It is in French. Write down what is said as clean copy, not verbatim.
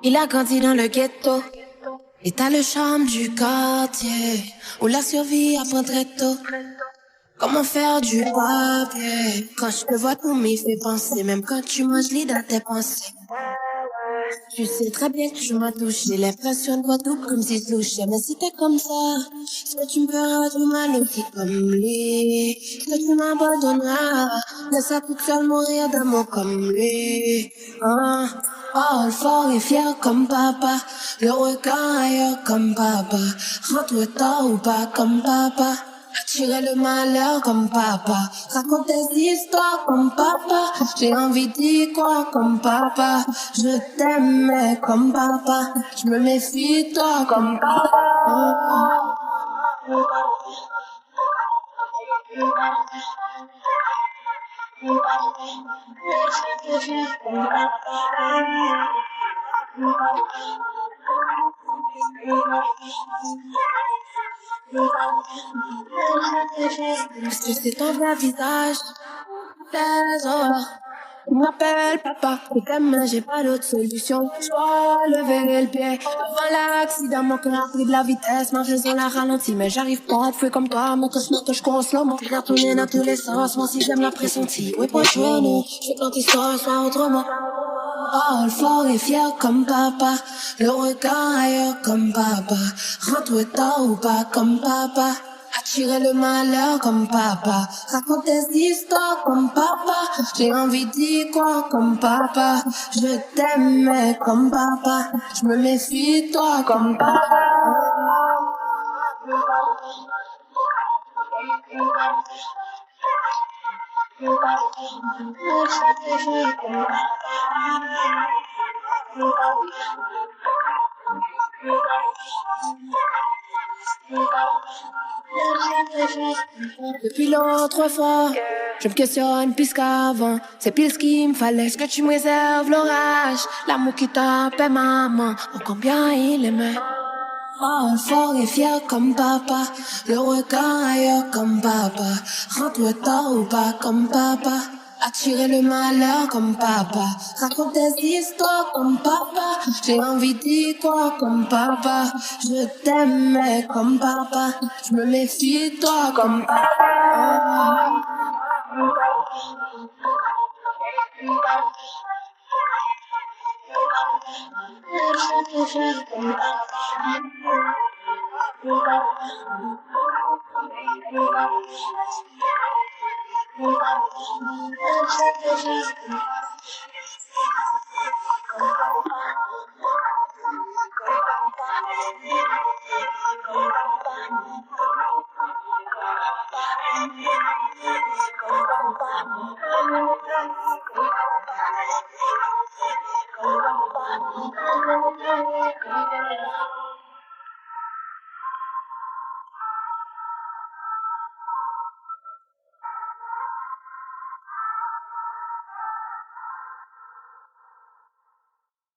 Il a grandi dans le ghetto, et t'as le charme du quartier, où la survie apprend très tôt. Comment faire du papier? Quand je te vois, tout m'y fait penser, même quand tu manges, lis dans tes pensées. Tu sais très bien que tu m'as touché, l'impression de toi tout comme si je louchais. Mais si t'es comme ça, est-ce que tu me feras du mal aussi comme lui? Est-ce que tu m'abandonneras? Laisse ça toute seule mourir d'amour comme lui. Hein? Oh, fort et fier comme papa, le regard ailleurs comme papa, rentre tard ou pas comme papa. Attirer le malheur comme papa, raconte des histoires comme papa. J'ai envie d'y croire comme papa. Je t'aimais comme papa, je me méfie de toi comme papa. Est-ce que c'est ton vrai visage? Désolé. Il m'appelle papa, et comme j'ai pas d'autre solution, je dois lever le pied. Avant l'accident, mon cœur a pris de la vitesse, ma raison l'a ralenti, mais j'arrive pas à te fouer comme toi, mon cauchemar que je consomme, mon cœur tourné dans tous les sens, moi si j'aime la pressentie, oui, prochaine, je veux que notre histoire soit autrement. Oh, fort et fier comme papa, le regard ailleurs comme papa, rentre tard ou pas comme papa. Attirer le malheur comme papa, raconte des histoires comme papa. J'ai envie d'y croire comme papa. Je t'aimais comme papa, je me méfie de toi comme papa. Depuis l'autre fois, je me questionne plus qu'avant. C'est pile ce qu'il me fallait, ce que tu me réserves l'orage. L'amour qui t'appelle maman, oh combien il aimait. Oh, fort et fier comme papa, le regard ailleurs comme papa, rentre tard ou pas comme papa. Attirer le malheur comme papa, raconte des histoires comme papa. J'ai envie d'y croire comme papa. Je t'aimais comme papa, je me méfie de toi comme papa.